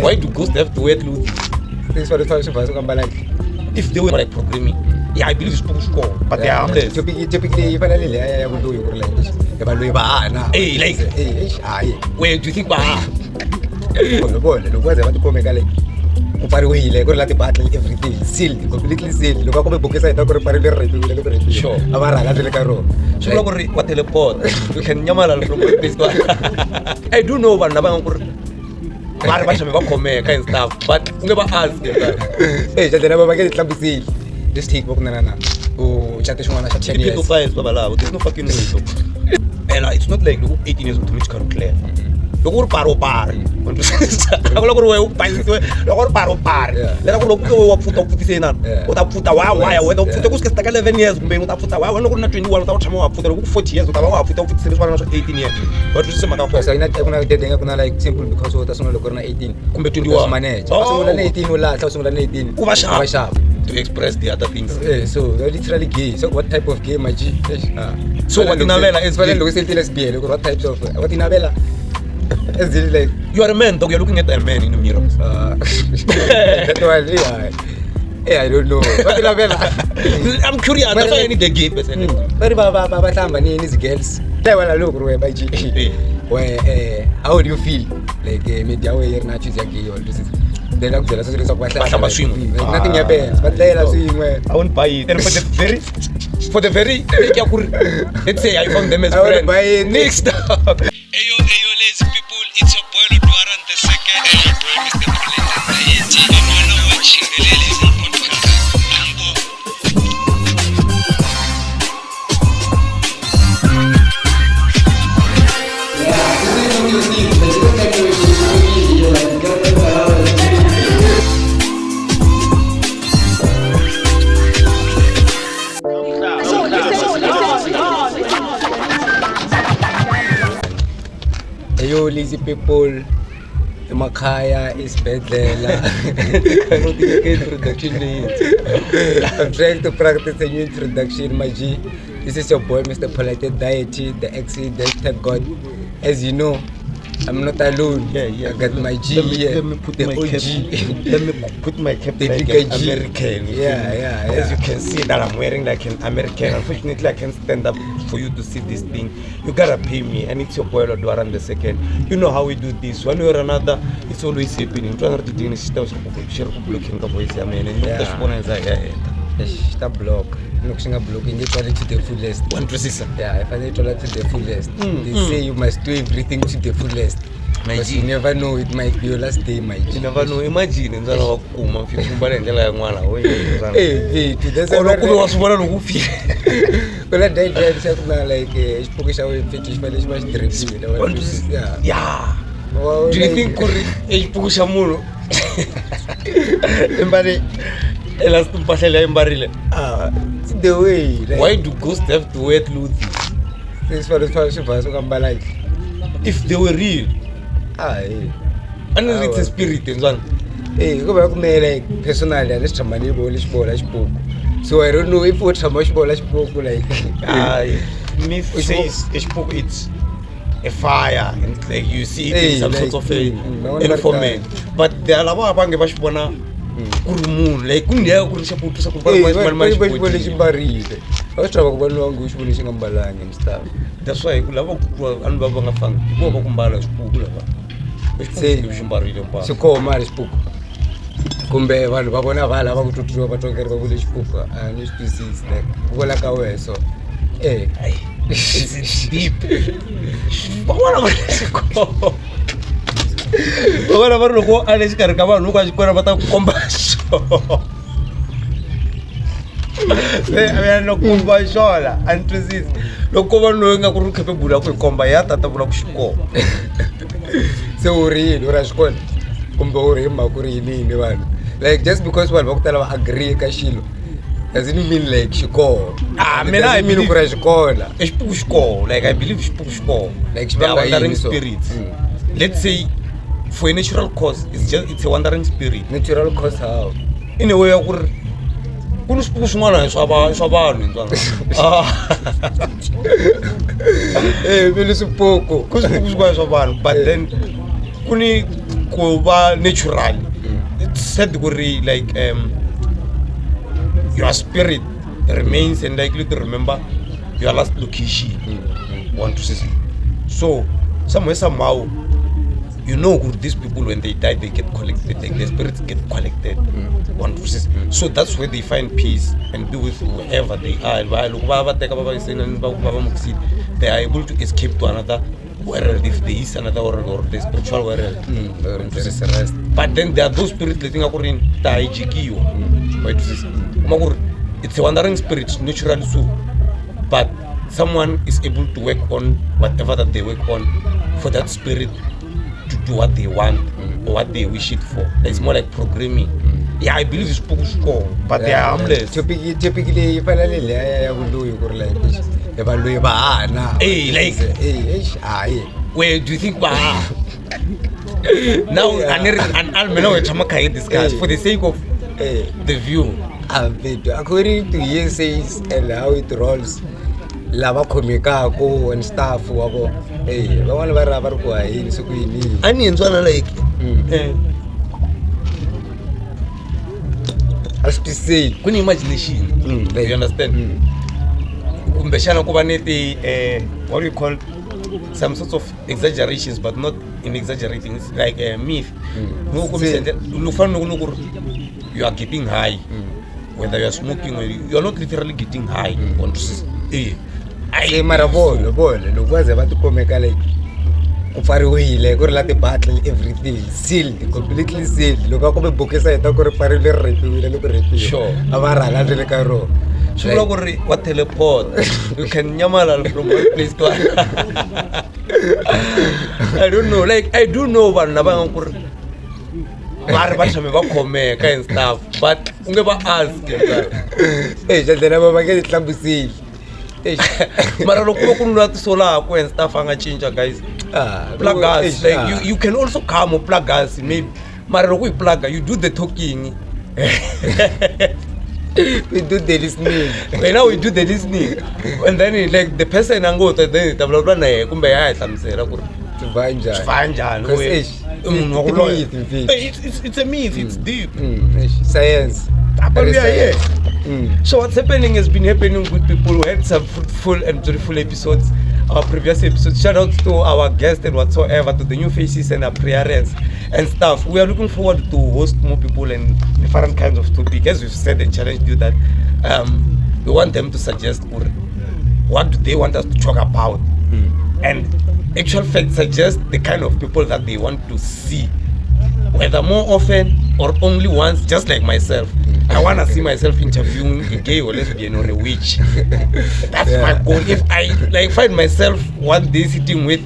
Why do ghosts have to wear clothes? Things for the first of us like If they were like programming, yeah, I believe it's supposed to score, but they are harmless. Typically, finally, I would do you like this. Hey, like, where do you think? Look what I want to come like. Upariwile go lati battle everything sealed, completely sealed. Look how book is I talk about the Sure. Amara la caro. So what teleport? You can yamal from this one. I do know one about and stuff, but never ask. Hey, just never get it lamp seal. Just take book nana. Oh, chatishwana 10 years. There's no fucking way. And it's not like 18 years old to which can clear. Look paro par. Ako look way up by this way. Look paro par. Let us look put this in. What I put a while, whether put the 11 years, without put a while, not 21 without some more, put 40 years without put 18 years. But it's a matter of I'm not getting like simple because what doesn't look 18. Come to you manage. So 18 will last, 18. To express the other things. So they're literally gay. So what type of gay magic? So what in Avella is very lesbian. Look what types of what in Avella? Like you are a man, dog. You're looking at a man in the mirror. I don't know. What in Avella? I'm curious. That's why I need the gay person. Very baba somebody these girls. They wanna look by G. Where how do you feel? Like media where you're not choosing gay or this is. They look jealous of nothing happens, but they are seeing where I won't buy it. And for the very, let's say I found them as friends. Buy it next up. Ayo, lazy people, it's your boy Warant the second, and your boy Mr. Deity, and you are watching the Lazy Podcast. Yo, lazy people, Makaya is bedlela. I don't think introduction needs. I'm trying to practice a new introduction, my G. This is your boy, Mr. Polite Deity, the XC God. As you know, I'm not alone. Yeah. I got my G here. Let me put my OG. Let me put my cap The like bigger an G. American. Yeah. As you can see that I'm wearing like an American. Unfortunately, I can't stand up for you to see this thing. You gotta pay me, and it's your boy Lord Warant the second. You know how we do this. One way or another, it's always happening. Trying to do this stuff. Blocking the voice, I mean, and that's one is Stop block. Looking at blocking, you try it to the fullest. one processor. Yeah, if I try it to the fullest, they say you must do everything to the fullest. My But G. you never know, it might be your last day, my G. You never know. Imagine in the Kuma, if you buy and like one away. Hey, that's Oh, look, was one of the well, I died like Spookish away fetish, but it's much dreamy. Yeah. Well, Do you think Pushamuro? Embari, Elastum Pashala Embarile. it's the way. Like, Why do ghosts have to wear clothes? this for the first of us, like, If they were real, hey. and it's a spirit and one. Hey, go back to me like personally, let's try money, Polish book. So I don't know if what's how much Polish book like. Myth says it's a fire, and like you see it in some like, sort of a informant. But the Alaba Bang Bashpona Kurumun, like Kundia Kurishapu to support Polish barrier. I was talking about long goose Polish Balang and stuff. That's why I could have a Banga Fang, Bokumbala Spook. So call Maris book. Kumbe vanhu vavona vala va kutotiwa vatongeri va vule xipuka a ni swi twisisi like ku vola ka wehe so It's deep. Van'wana va ri loko a le xikarhi ka vanhu loko a xikwena va ta ku komba xona no komba xona a ni twisisi loko vanhu loyi nga ku ri capable ya ku hi komba ya tata vula ku xikoma se u ri yini u ra swi kona kumbe u ri hi mhaka ku ri yinini vanhu like just because vanhu va ku tala va agree eka xilo doesn't mean like xikolo mina I mean ku ra xikona xipuku xikolo like I believe xipuku xikolo like they are xivanga wandering yini so spirits. Let's say for a natural cause it's a wandering spirit natural cause how in a way ya ku ri ku ni swipuku swin'wana swa vanhu vile swipuku ku swipuku swin'wana swa vanhu but then ku ni kuba natural. It's said like your spirit remains and likely to remember your last location. One to see. So somewhere somehow, you know, these people when they die they get collected, like their spirits get collected. One to see. So that's where they find peace and be with whoever they are. They are able to escape to another world if there is another world or the spiritual world. But then there are those spirits that think in it's a wandering spirit, naturally so. But someone is able to work on whatever that they work on for that spirit to do what they want or what they wish it for. It's more like programming. Yeah, I believe it's strong, but they are harmless. Typically, if I where do you think now discuss for the sake of the view? According to essays and how it rolls, lava komikako and stuff wabo ba wana ba raba kwa hini siku ini ani enzwana like as to say kuni imagination like, you understand kumbeshana kuba neti what do you call some sorts of exaggerations but not in exaggerating. It's like a myth. No you are getting high whether you are smoking or you are not literally getting high on marabolo lokwazi abantu komeka like kupfariwile ku ri la ti-battle everything sealed, completely sealed. Loko a kome bokisa heta ku ri pfarile ri repiwile loko repiwa a va rhala ndzeni ka rona swi vula ku ri wa teleport you can nyamalala from one place to another. I don't know, like I do know vanhu lava nga ku ri va ri va tshame va khomeka and stuff but u nge va ask xandlela va nge ti hlambisile mara loko va ku nwa tisolako and stuff a nga cinca guys. Plug us, like you can also come or plug us maybe mara loko yi plug you do the talking. We do the listening. Right now we do the listening and then like the person ango to then ta vulavula na yena kumbe ya hlamusela ku ri it's a myth, it's deep. Science. So what's happening has been happening with people who had some fruitful and beautiful episodes, our previous episodes. Shout out to our guests and whatsoever, to the new faces and our parents and stuff. We are looking forward to host more people and different kinds of topics. As we've said and challenged you that we want them to suggest what do they want us to talk about, and actual facts suggest the kind of people that they want to see, whether more often or only once, just like myself. I want to see myself interviewing a gay or lesbian or a witch. That's my goal. If I like find myself one day sitting with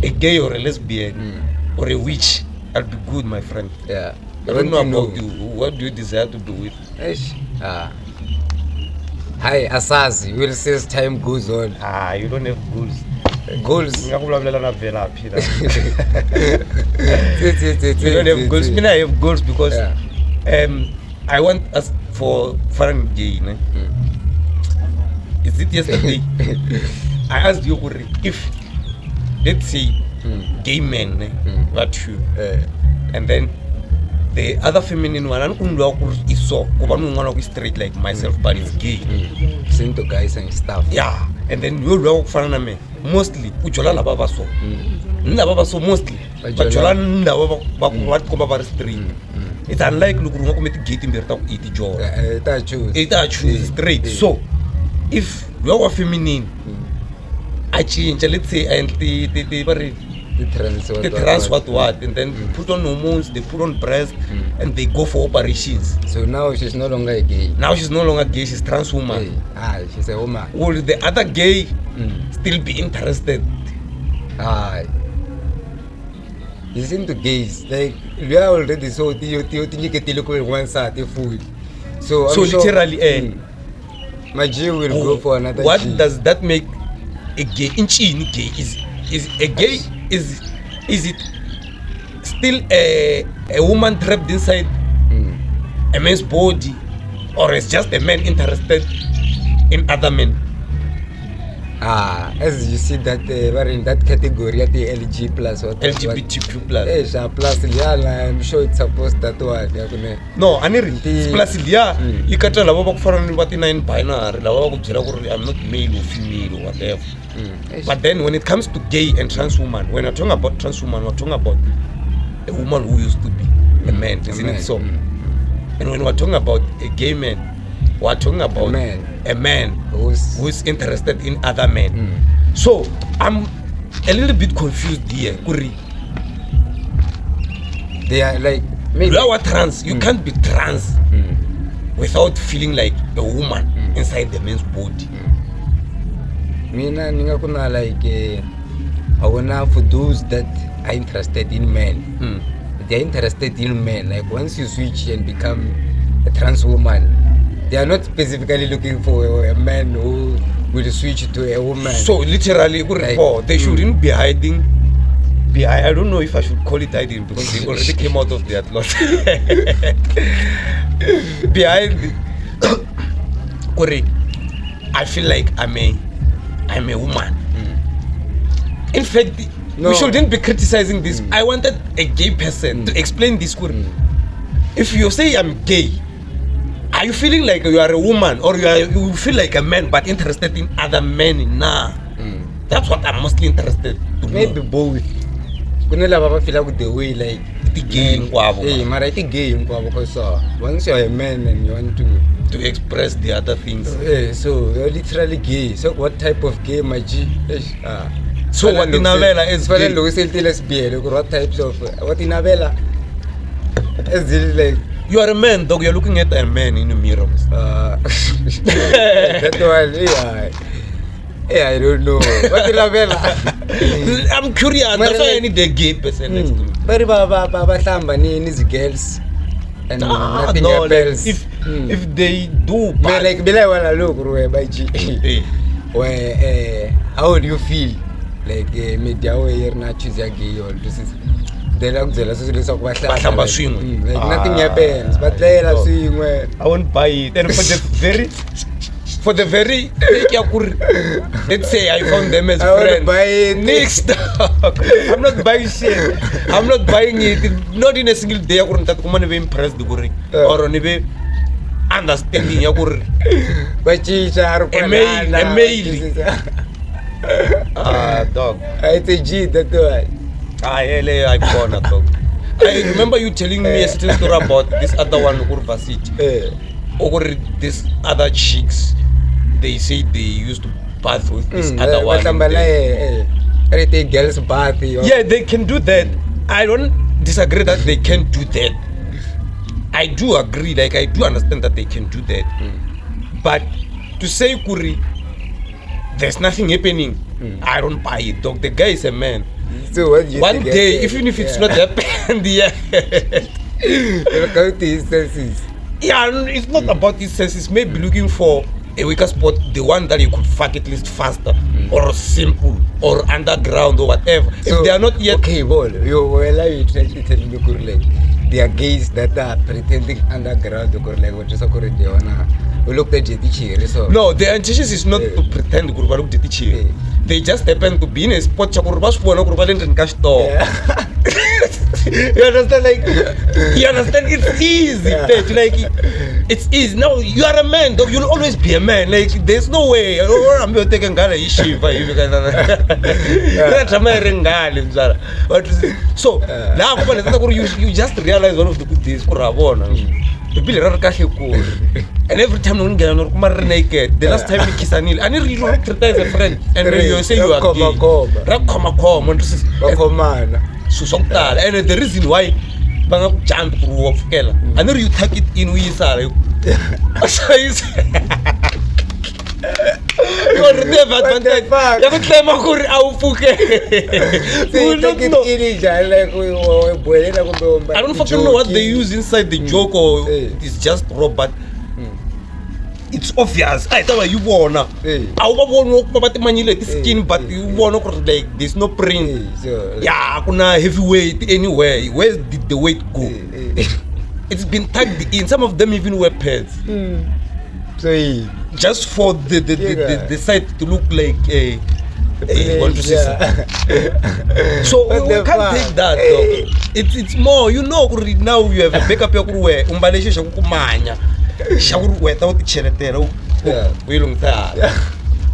a gay or a lesbian or a witch, I'll be good, my friend. Yeah. I don't know about you. What do you desire to do with? Hi, Asazi. We'll see as time goes on. You don't have goals. Goals. You don't have goals. I have goals because I want us for foreign gay. Is it yesterday? I asked you if, let's say, gay men were true, and then the other feminine one is so straight like myself, but it's gay. Same to guys and stuff. Yeah, and then you walk foreign men mostly. Uchola la baba so, mostly. But chola na what come street. It's unlike look getting the top 80 jaw. It's straight. So if you are feminine, I change, let's say, and the trans what, and then put on hormones, they put on breast, and they go for operations. So now she's no longer gay. Now she's no longer gay, she's trans woman. She's a woman. Will the other gay still be interested? He's into gays. Like we are already so you get to look at one side food. So literally my G will go for another. What G. Does that make a gay? Gay is a gay is it still a woman trapped inside a man's body, or is just a man interested in other men? As you see that we're in that category at the LG plus what LGBTQ plus. plus I'm sure it's supposed that one. No, plus you can't tell about what in 9 binary, I'm not male or female or whatever. But then when it comes to gay and trans woman, when we're talking about trans woman, we're talking about a woman who used to be a man, isn't it so? And when we're talking about a gay man, we're talking about a man who's interested in other men. So I'm a little bit confused here, Kuri. They are like you are trans. You can't be trans without feeling like a woman inside the man's body. Mina ninga kuna like I wanna for those that are interested in men. They're interested in men. Like once you switch and become a trans woman, they are not specifically looking for a man who will switch to a woman. So literally, like, they shouldn't be hiding. I don't know if I should call it hiding because they already came out of their closet. Behind, I feel like I'm a woman. In fact, we shouldn't be criticizing this. I wanted a gay person to explain this. If you say I'm gay, are you feeling like you are a woman or you feel like a man but interested in other men? Nah. That's what I'm mostly interested in. Maybe both. Kunela baba feel like the way like the gay mara I think gay because once you're a man and you want to express the other things. So you're literally gay. So what type of gay maji? So what inavela is gay. What types of what inavela? Is it like you are a man, dog. You're looking at a man in the mirror. That one, yeah, I don't know. What inavela? I'm curious. That's why I need a gay person next to me. But baba samba ni girls and nothing else. If they do bad, like wala look baji. Where how do you feel? Like media where na choose gay or this is they like the like nothing happens but they are seeing where I won't buy it. And for the very let's say I found them as friends. Buy it next. I'm not buying shit. I'm not buying it. Not in a single day. I couldn't be impressed or only understanding. But a male. Dog. It's a G that one. I corner dog. I remember you telling me a certain story about this other one or this other chicks. They say they used to bath with this other one. Girls bath. Yeah, they can do that. I don't disagree that they can do that. I do agree, like I do understand that they can do that. But to say Kuri, there's nothing happening. I don't buy it, dog. The guy is a man. So what you one day, even if it's not happened yet, you'll go to his senses. Yeah, it's not about his senses. Maybe looking for a weaker spot, the one that you could fuck at least faster, or simple, or underground, or whatever. So, if they are not yet. Okay, well, you trying to tell me, like, there are gays that are pretending underground, or like, what is occurring there? We looked at Deity. So. No, the intention is not to pretend to look at Deity. They just happen to be in a spot. You understand? Like, you understand? It's easy. Like, it's easy. Now you are a man, though. You'll always be a man. Like, there's no way. I'm not taking Ghana issue. So now you just realize one of the good things. And every time you get naked, the last time you kiss Anil, and you criticize a friend, and you say you are gay. And the reason why bang jump through of Kela, and then you take it in with Sara. You are never advantage. You have claim Makuri Aufuke. I don't fucking know what they use inside the joke or it's just raw, but it's obvious. I tell you wanna. I won't about the money like skin, but you wanna like there's no print. Yeah, kuna heavyweight anywhere. Where did the weight go? It's been tagged in. Some of them even wear pads. So just for the site to look like a so we can't take that though. It's more, you know, now you have a backup yakuruwe umbaleshe shakukumanya shakuruwe without cheletera uyilungisa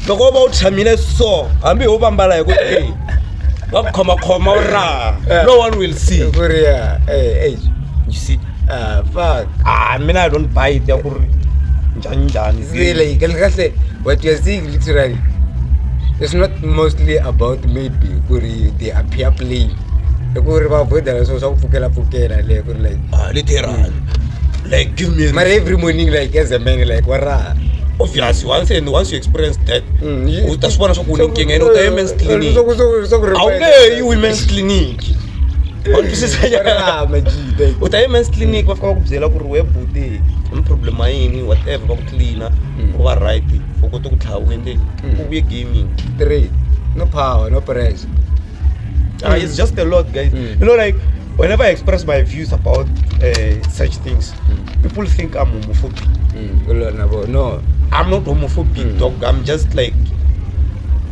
loko ba uthamile so hambi ubambala ukuthi wakhoma ura no one will see hey you see fuck mina I don't buy it yakuri njani really kahle what you are seeing literally. It's not mostly about maybe they appear playing. So like literal. Like give me every morning like as a man like wara. Obviously once you experience that that's one of the women's clinic. Okay, you women's clinic. Women's clinic bafika kubzela ku webute problem ayini whatever ba cleaner over right for go to kuthawende ubuye gaming 3 no power no pressure. It's just a lot, guys. You know, like whenever I express my views about such things, people think I'm homophobic. No, I'm not homophobic, dog. I'm just like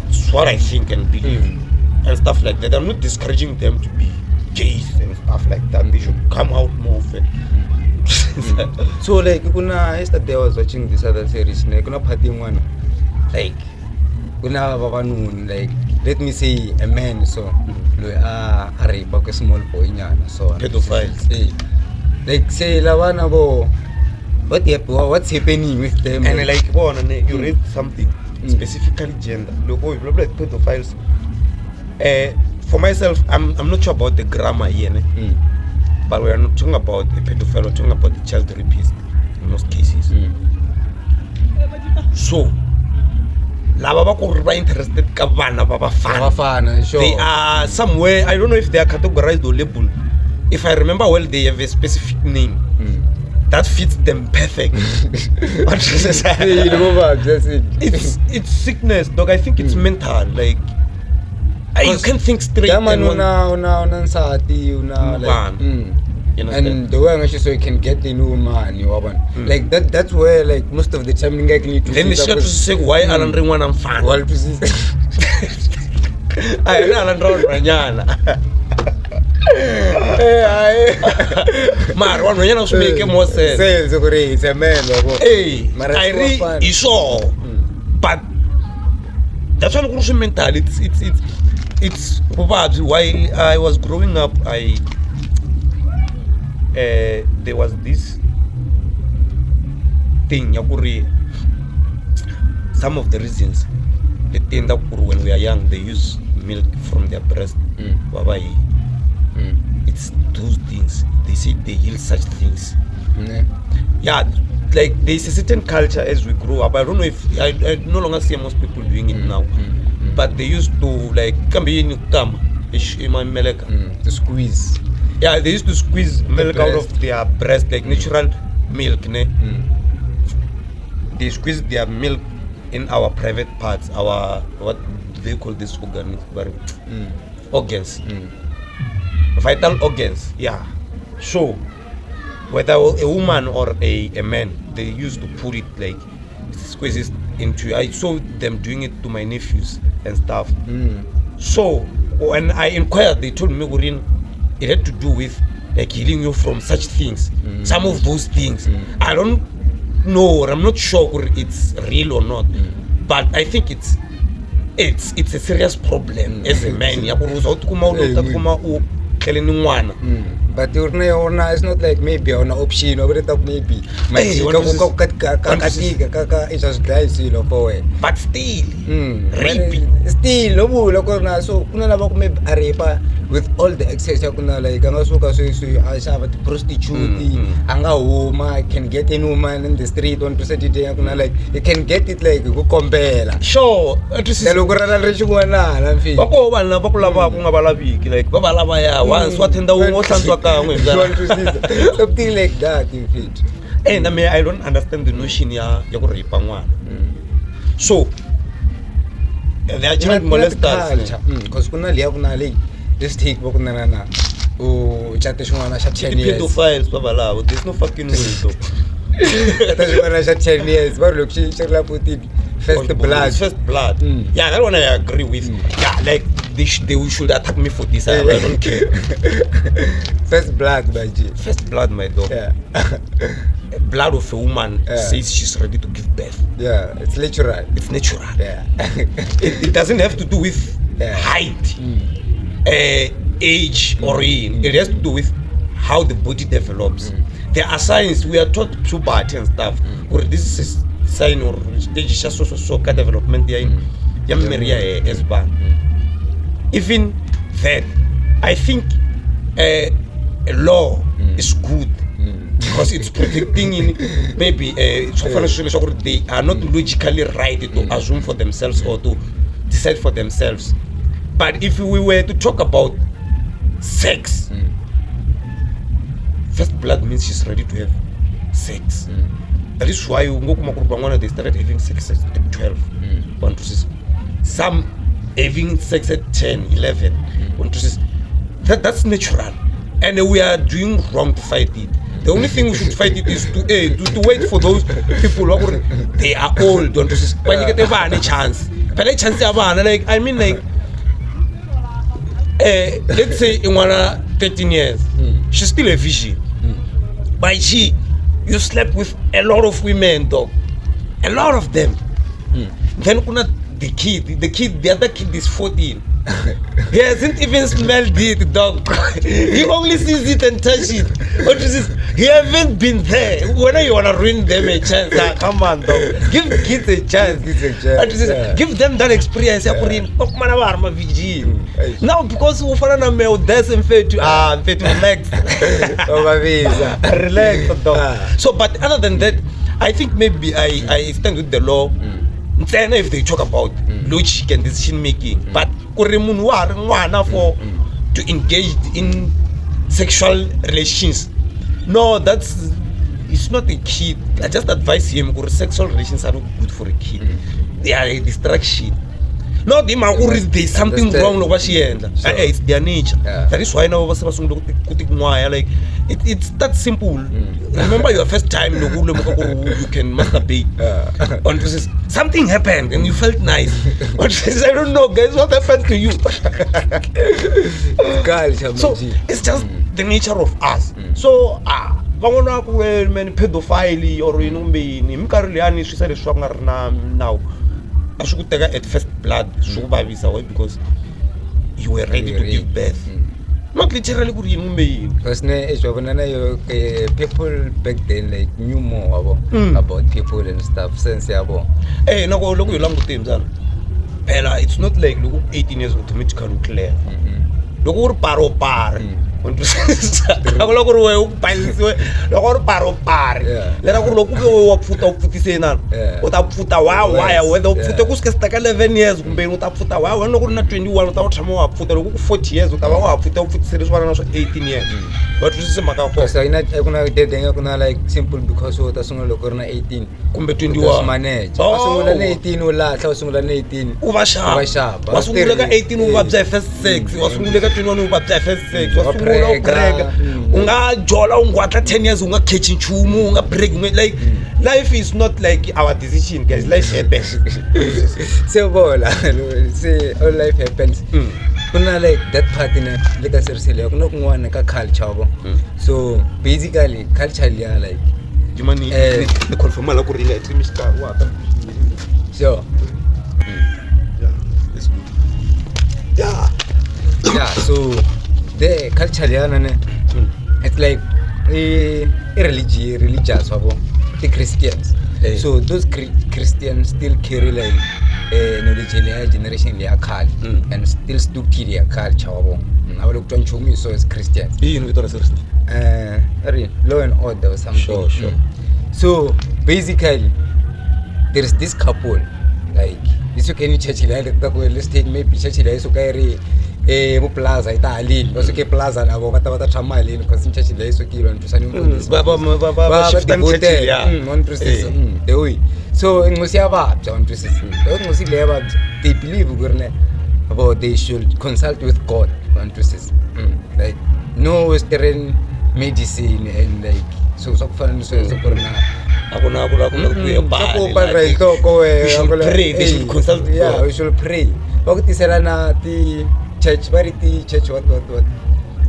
it's what I think and believe and stuff like that. I'm not discouraging them to be gays and stuff like that. They should come out more often. So like yesterday I was watching this other series kuna party one like kuna babanun like let me say a man so rape a small boy nyana so pedophiles like say lawana bo what's happening with them and like you read something specifically gender look like pedophiles for myself I'm not sure about the grammar here but we are not talking about a pedophile, we're talking about the child rapist in most cases. So, laba ba interested ka bana ba bafana. Sure. They are somewhere, I don't know if they are categorized or labeled. If I remember well, they have a specific name that fits them perfect. It's sickness, dog. I think it's mental. Like you can think straight. And the way so you can get the new man, like that's where like most of the time you need to. Then the shop say why Alan Ring one I'm fan. Well, precis. I Alan Ron Ranyana. Mar one Ranyana should make more sense. Sales it's a man. Hey, I read is all, but that's one crucial mental. It's probably while I was growing up, there was this thing, some of the reasons they tend up when we are young, they use milk from their breast. It's those things. They say they heal such things. Yeah, like there's a certain culture as we grow up. I don't know if I no longer see most people doing it now. But they used to like to squeeze. Yeah, they used to squeeze milk out of their breast, like natural milk. They squeeze their milk in our private parts, our what they call this organ, organs, vital organs. Yeah. So whether a woman or a man, they used to put it like squeeze it into. I saw them doing it to my nephews and stuff. So when I inquired, they told me it had to do with like healing you from such things. Some of those things I don't know, I'm not sure it's real or not, but I think it's a serious problem as a man. But it's not like maybe on an option over the top maybe. But still, so with all the excess like prostitute, can get a woman in the street on to set it like you can get it like sure. Something like that you fit. And I mean I don't understand the notion ya rape ngwana. So they are child molesters because this take pedophiles there's no fucking way though. Kata xivana xa 10 years va loko xi ri la puti first blood. First blood. Yeah, that one I agree with. Yeah, like they should attack me for this. I don't care. First blood, my G. First blood, my dog. Yeah. Blood of a woman says she's ready to give birth. Yeah, it's natural. It's natural. Yeah. It doesn't have to do with height, age, or in. It has to do with how the body develops. There are signs we are taught puberty and stuff. Or this is a sign or stage so development as well. Even that, I think a law is good. Because it's protecting in maybe they are not logically right to assume for themselves or to decide for themselves. But if we were to talk about sex, first blood means she's ready to have sex. That is why they started having sex at 12. Some having sex at 10, 11. That's natural. And we are doing wrong to fight it. The only thing we should fight it is to wait for those people who they are old. When you get a chance. But a chance like I mean like let's say in 13 years, she's still a virgin. But you slept with a lot of women, dog. A lot of them. Then the other kid is 14. He hasn't even smelled it, dog. He only sees it and touch it. What is this? He haven't been there. Whether you wanna ruin them a chance, come on, dog. Give kids a chance. Give them that experience. Now because we find a male, that's to relax. Relax, dog. So, but other than that, I think maybe I stand with the law. Then if they talk about logic and decision making, but for to engage in sexual relations, no, it's not a kid. I just advise him because sexual relations are not good for a kid. They are a distraction. No, there's something wrong with what she it's their nature. That is why now like it's that simple. Remember your first time you can masturbate. Something happened and you felt nice. I don't know, guys, what happened to you? So it's just the nature of us. So pedophile or now. I should take at first blood because you were ready to give birth. Not literally because people back then like knew more about people and stuff since it's not like 18 years old to meet clear. Look paro. When to say let us look what put up put say now. What up put a while, whether put a good 11 years, but put a while, we're not 21 without some more, put a 40 years without put up with series 18 years. But this is a matter of course. I'm not like simple because what a song look 18 between you are managed. Oh, 18 or last, 18 Oversharp. Was 18 who was first sex, was 21 who was first sex, was unga jola ungwatla 10 years unga catching chumu unga break like life is not like our decision, guys. Life happens. So say all life happens. Kuna like that part in like I said kuna kungwana ka culture. So basically culture liya like jumani the confirm la ku relate mr wa so yeah so the culture it's like religious the Christians. So those Christians still carry like knowledge generation and still stupid their culture. I look to me so as Christians. Law and order or something. Sure. So basically there is this couple like this you can church let's take maybe church so carry plaza Italy also ke plaza abo bata tramali because church le so ke bantu sani the way so ngosi ababja bantu ngosi le ababja they believe about they should consult with God bantu like no Western medicine and like so kufana so akuna kuya Sakupa right loko we should pray, they should consult yeah, God. we should pray. Bakutisela na ti church, bari ti church what.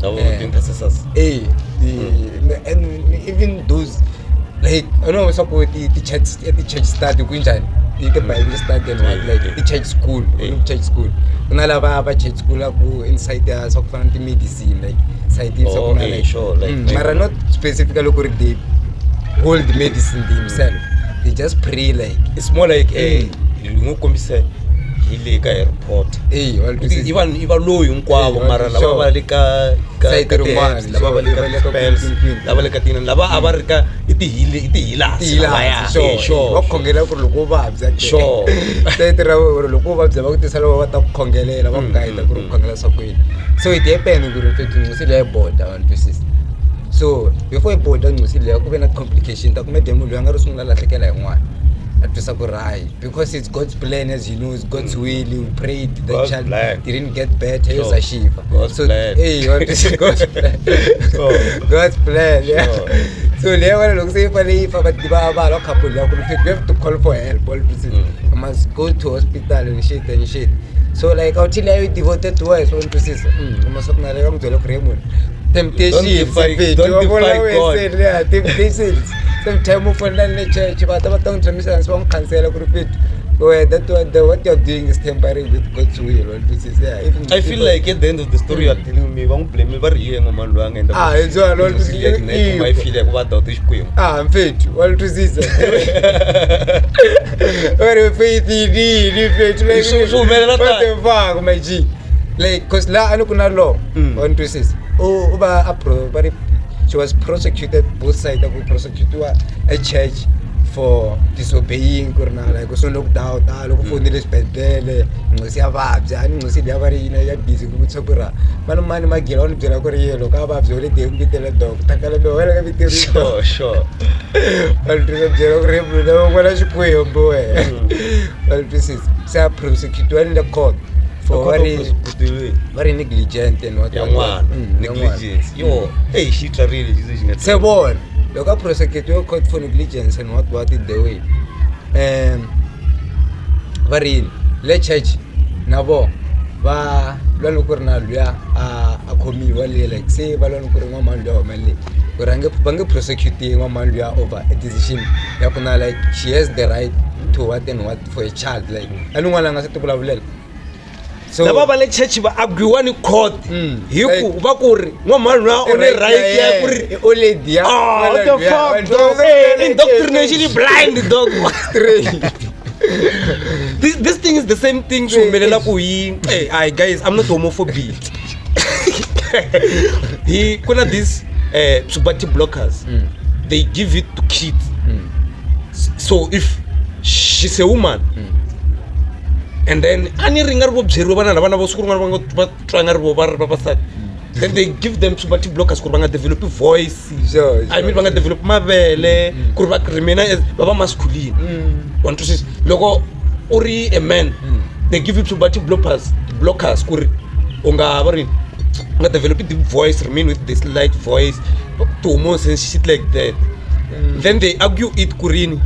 Our intercessors. And even those like I know support the church study kunjani. The Bible study and what like the church school, church school. Kunalaba aba church school aku inside the sokufana ti medicine like side in sokuna like sure like mara not specifically for they hold medicine themselves. They just pray like it's more like ngokombisa ile ka airport iva loyi hinkwavo mara lava va le ka lava va le ka spells lava le ka tina lava a va ri ka i ti-healers va khongela ku ri loko u vabya sure loko u vabya va ku tisa lava va ta ku khongelela va ku guide ku ri ku khongela swa kwini so it happen ku ri mfethu ncosi leya boda vanhu twisisa so before i boda ncosi leya ku ve na complication ta kumbe munhu loyi a nga ri sungula lahlekela hi n'wana because it's God's plan, as you know, it's God's will. You prayed, the God's child plan. didn't get better. He was a Shiva. God's plan. Hey, what is God's plan? God's plan, yeah. So they want to say, if a couple, you have to call for help. You must go to hospital and shit. So like until I devoted to us, want to say, you must not let to look Raymond. Temptations, temptations. Sometimes for the church, but I don't understand some cancel a repeat. What you're doing is temporary with God's will. I feel like at the end of the story you're telling me won't blame me but here and it's all to see I feel like what out is queen. I'm fit, all to see very faith what the my G. Like cause la ano kuna law on to see. Oh but she was prosecuted, both sides were prosecuted a church for disobeying Kurna, like so looked out, look for the spendele, no see a vibes, and no see the other busy with Sokura. Man, my girl on Jerakoria, look up, absolutely, they tell a dog, Takala, everything. Sure. Well, to the Jero, what I should quay on boy. Well, this is prosecuted in the court. For very negligent and what young one negligence yo hey shit really using it say what look up prosecutor court for negligence and what did they way very le church nabo ba lwana kurna lwa a komi wale like say ba lwana kurna man lwa mali kurange bange prosecute man lwa over a decision ya kuna like she has the right to what and what for a child like anu ngwana nga se tubula bulela so laba le church ba agriwa ni court hiku ba ku ri n'wamhani o ne right ya ku ri o le dia what the fuck dog indoctrination blind dog this thing is the same thing shumelela ku yi hey guys I'm not homophobic he kuna this puberty blockers they give it to kids so if she's a woman and then ani ringa ro bzeriwa bana lavana vo siku rin'wana va twanga rivo va ri vavasati then they give them puberty blockers ku ri va nga develop voice I mean va nga develop mavele ku ri va remain va va masculine want to see loko u ri a man they give you puberty blockers ku ri u nga va ri nga develop the voice remain with this light voice to almost and shit like that then they argue it kurini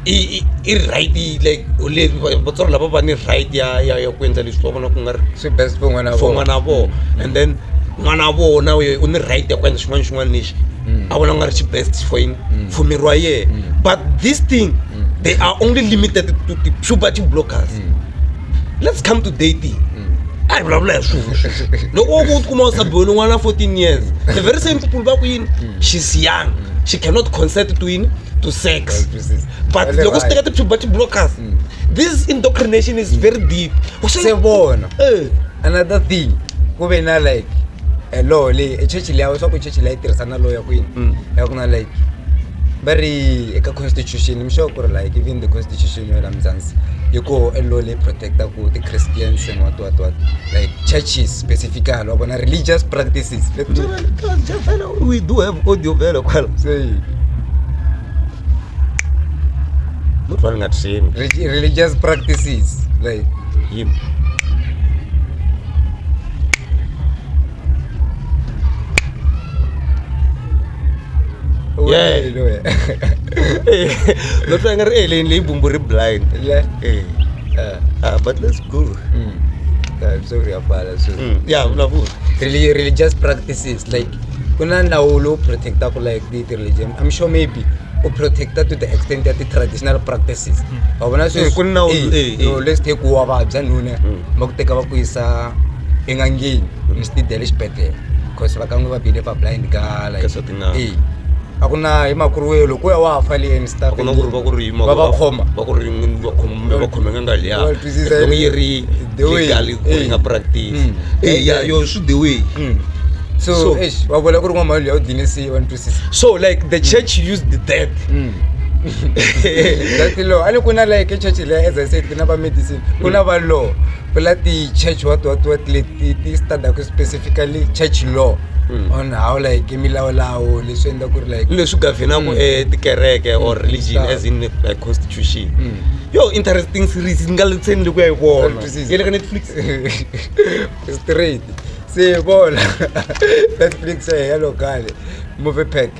I right like ole botsoro laba ba ni right ya ku endla leswi va vona ku nga ri swi best for n'wana vo and then n'wana vo na we u ni right ya ku endla xin'wana lexi a vona nga ri xi best for him for miri wa yena but this thing they are only limited to the puberty blockers let's come to Deity I vulavula hi swilo loko u kuma u sabiwile n'wana 14 years the very same people va ku yini she's young she cannot consent to sex but loko swi teka ti puberty blockers this indoctrination is very deep se bona another thing ku ve na like a law le church le ya swa ku church le ya tirhisana law ya ku yini ya ku na like very eka constitution I'm sure ku like even the constitution ya Mzansi yiko a law le protecta ku the Christians and what like churches specifically bona religious practices we do have audio velo kwalo say not running at same religious practices like him Not trying to alien bumburi blind. But let's go. I'm sorry about that. Yeah, Religious practices like kuna naulo protect ako like the religion. I'm sure maybe or protect that to the extent that the traditional practices. Let's take uwaba nuna magteka ba kuisa engangeni instead delish better because bakangu ba bile pa blind ka like akuna imakuru lo kuya wa fali and stuff akuna kuri ba kuri ba khoma ngali ya long yeri legally kuri practice yeah you should the way so wabola kuri ngoma le odinisi 126 so like the church used that that law ali kuna like church le as I said kuna ba medicine kuna ba law but the church what the standard specifically church law on how like imilawlawo leswenda ku like leswi gavena ku tikereke or religion as in like constitution yo interesting series ngalitseni le ku ya ibona yele ka Netflix straight se bola Netflix ya local movie pack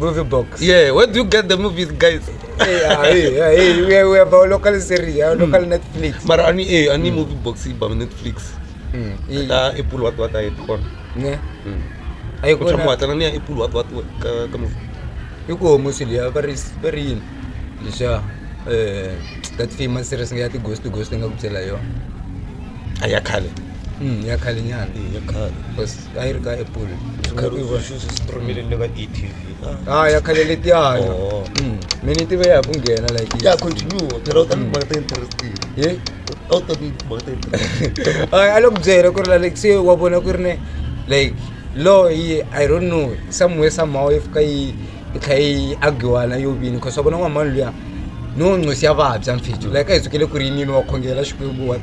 movie box yeah where do you get the movies guys we have a local series local Netflix mara ani movie box ba Netflix ta Apple what I phone ne ay ko na mata na Apple what ka movie yuko musili ya very lisha that famous series ngati ghost ngakutshela yo ayakhale yakhale nyana yakhale bas ayirka Apple karu shoes stromile le ka ETV yakhale letiyana mina itive ya kungena like ya continue phela utanibaka interesting alokuzela ku ri like se wa bona ku ri ne like law I don't know somewhere somehow if kai agwana yo bini because wa bona n'wamani luya no ncosi ya vabya mfethu like ayizukele ku ri nini wa khongela xikwembu what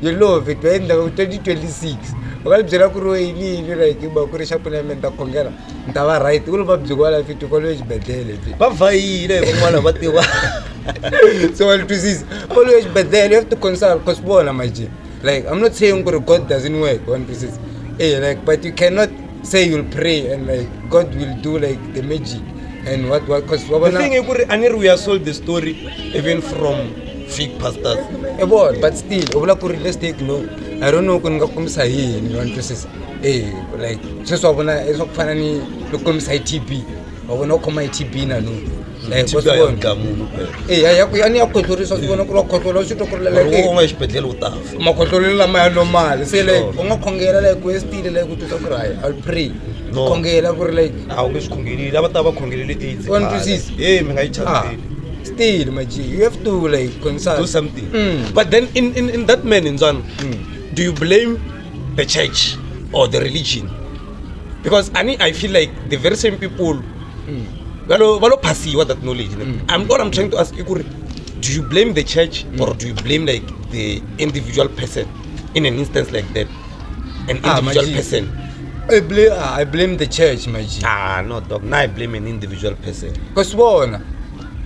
you love it enda 2026 ukalibzela ku ri yini like ba ku ri xapulament ta khongela nta va right ku ri vabyi kwala mfethu kwalo exibedhlele va vayile van'wana va tiva so what to see kwalo exibedhlele you have to consult because bona maji like I'm not saying God doesn't work 1% like but you cannot say you'll pray and like God will do like the magic and what because the thing is we have sold the story even from fake pastors but still let's take no I don't know kunga kumisa yini 1% like just wabona ezokufana ni lokumisa TB wabona ukoma TB na no like what's going yani yakhohlorisa ubona ku lokhohlola usho ku like ungaxibedlela utafa makhohlolo lama ya normal se like ungakhongela like westile like uthi sokuraya I'll pray khongela ku like awungexikhongelile abatava khongelele AIDS 126 mi nga yichazeli still maji you have to like consult do something but then in that man in Zan do you blame the church or the religion because I feel like the very same people valo phasiwa that knowledge what I'm trying to ask you do you blame the church or do you blame like the individual person in an instance like that an individual person I blame the church maji no dog now I blame an individual person because bona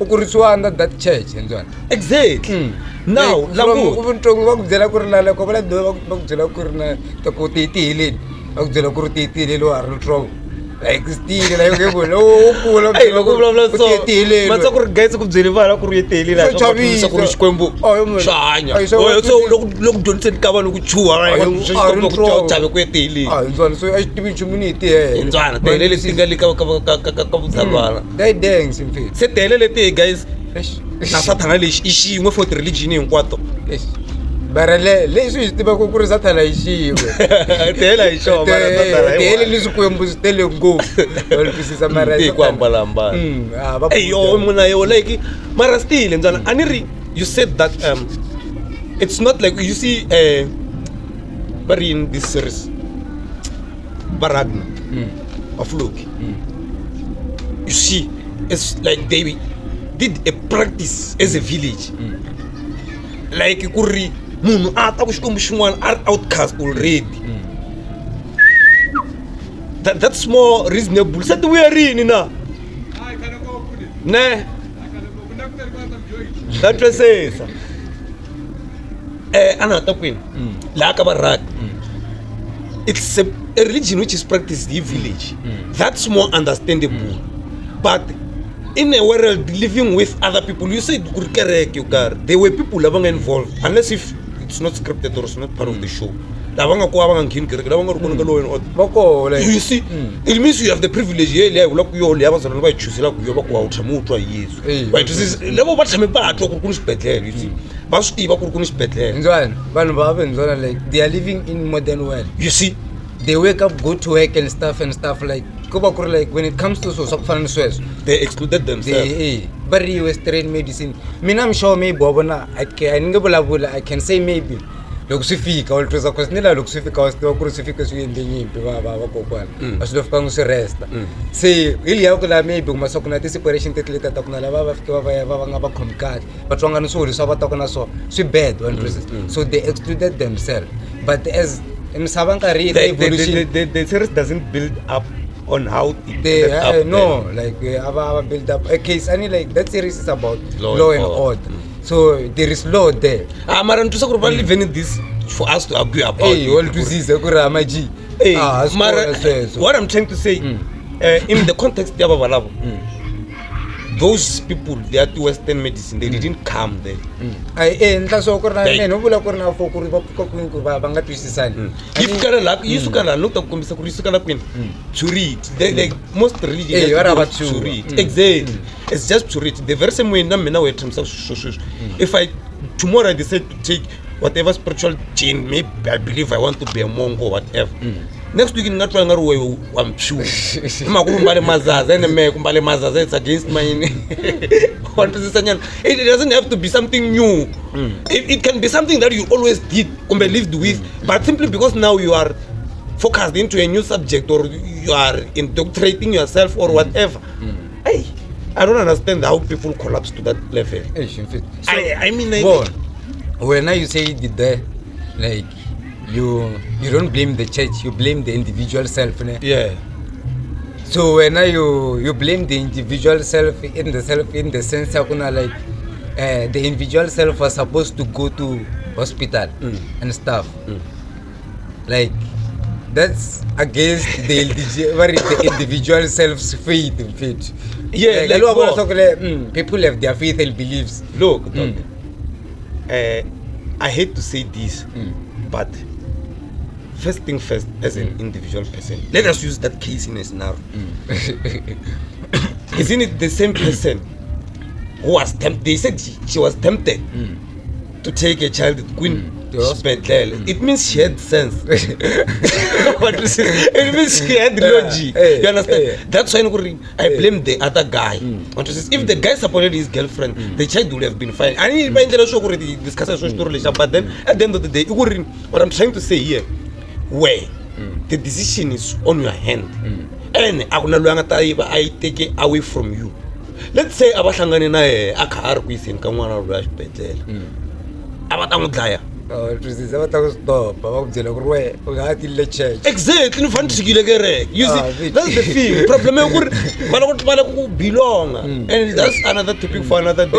ukurisiwa under that church enzwana exactly now langu ubuntongo bakuzela ku ri lala ko bala do bakuzela ku ri na to ko titile bakuzela ku ri titile lo ari tro like still like ke bolo ukula lokubla so matsa ku ri guys ku byeli vana ku ri yeteli la ku ri xikwembu shanya so loku Johnson ka vanhu ku chuha xikwembu ku chabe ku yeteli enzwana so ayitibi community enzwana tele leti nga le ka vutsarwana they dance in faith se tele leti guys na sathana lexi I xin'we for the religion hinkwato barale leswi tiva ku ri sathana hi xin'we tela hi xona mara sathana tele leswi kwembu tele ngopfu olpisisa mara ku hambalambala yo muna yo like mara still ndzana aniri you said that it's not like you see very in this series Baragna of Loki you see it's like they did a practice as a village like kuri munhu ata ku xikwembu xin'wana are outcast already that's more reasonable set we are in na ne that says ana ta kwini la ka baraka it's a religion which is practiced in village. That's more understandable. But in a world living with other people, you said there were people who were involved, unless if it's not scripted or it's not part of the show. You see, it means you have the privilege here. Like they are living in modern world. You see, they wake up, go to work and stuff like when it comes to they excluded themselves. But Western medicine. I'm sure maybe I can say maybe. Lokusifika ulithoza kwasnela lokusifika wasitwa kurusifika suyende nyimpi baba kokwana asilofika ngusiresta se ili yakho la maybe kumasokuna ti separation tetleta takuna la baba fika baba ngaba khomkati batwanga nosoli swa batakuna so swi bad one process so they excluded themselves but as in sabankari the evolution the series doesn't build up on how they no like aba build up a case and like that series is about law and order. So there is law there. Mara ntusa kurba live in this for us to agree about. All to see sekura maji. What I'm trying to say, in the context of Babalabo, those people, they are to Western medicine, they didn't come there. If you can look up to read, most religions to read. Exactly. It's just to read. The very same way if tomorrow I decide to take whatever spiritual chain, maybe I believe I want to be a monk or whatever. Next week in natural I'm sure. It's against my it doesn't have to be something new. It can be something that you always did or lived with, but simply because now you are focused into a new subject or you are indoctrinating yourself or whatever. Hey, I don't understand how people collapse to that level. I mean, when you say it there, like you don't blame the church, you blame the individual self. Yeah. So when you blame the individual self in the sense of like the individual self was supposed to go to hospital and stuff. Like that's against the individual self's faith. Yeah, like, people have their faith and beliefs. Look, I hate to say this, but first thing first, as an individual person, let us use that case in a scenario. Isn't it the same person who was tempted? They said she was tempted to take a child with Queen. It means she had sense. It means she had logic. You understand? That's why I blame the other guy. If the guy supported his girlfriend, the child would have been fine. I need to discuss a social relationship, but then at the end of the day, what I'm trying to say here, where the decision is on your hand, and I take it away from you. Let's say abashangane naye akhari kuyisini kan'wana loyi a xibedhlele a va ta n'wi dlaya. Exactly, you find kereke. You see, that's the thing. Problem is we belong, and that's another topic for another day.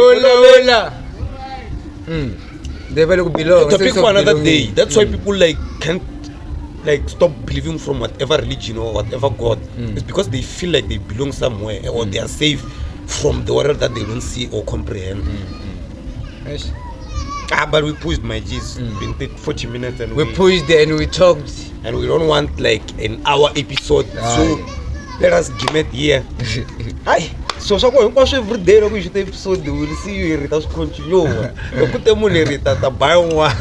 They belong. Topic for another day. That's why people can't stop believing from whatever religion or whatever God. It's because they feel like they belong somewhere or they are safe from the world that they don't see or comprehend. But we pushed my G's. Been 40 minutes and we pushed and we talked. And we don't want an hour episode. So let us give it here. Hi. So every day we should episode. We will see you here. Let's continue. Put them on here. Tata buy one.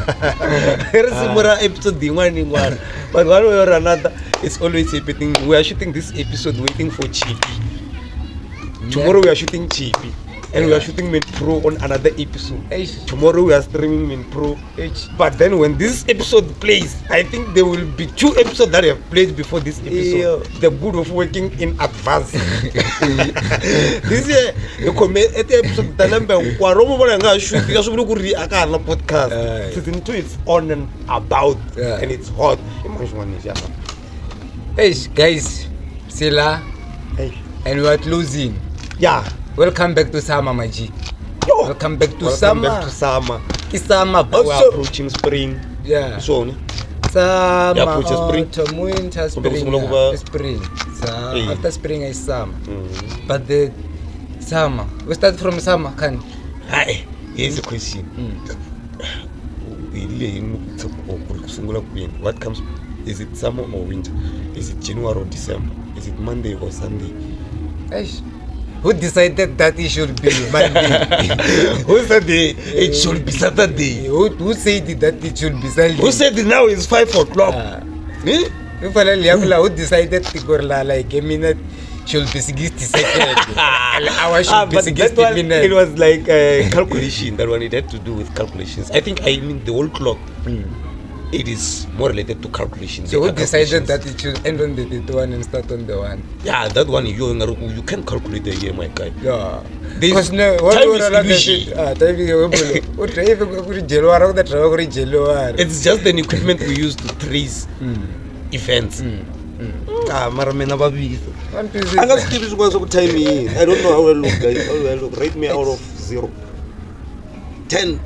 Here is more episode. One. But one way or another, it's always repeating. We are shooting this episode waiting for Chippy. Tomorrow we are shooting Chippy. And we are shooting Main Pro on another episode. Tomorrow we are streaming Main Pro. But then when this episode plays, I think there will be 2 episodes that have played before this episode. The good of working in advance. This year, the episode podcast. Season 2 is on and about, and it's hot. Hey guys, Sila, and we are closing. Yeah. Welcome back to summer, my G. Welcome back to summer. Summer. Kisama. We are approaching spring. Yeah. So, Summer, Yaphutsha spring. autumn, winter, Kumbe spring. kusungula kuba- Spring. Eh. After spring is summer. But the summer, we start from summer, can Hi, here's a question. What comes? Is it summer or winter? Is it January or December? Is it Monday or Sunday? Who decided that it should be Monday? Who said it should be Saturday? Who said that it should be Sunday? Who said it now is 5 o'clock? Eh? Who decided to go like a minute should be 60 seconds? An hour should be But 60 that one, minutes. it was like calculation. That one, it had to do with calculations. I mean the whole clock. It is more related to calculations. So who There are decided calculations. that it should end on the 21 and start on the 1? Yeah, that one you can calculate the year, my guy. Yeah. This Because no, time is illusion. It's just an equipment we use to trace events. Mara mina babisa. I got skills because of timing. I don't know how I look, guys. How do I look? Rate me out of 0. 10.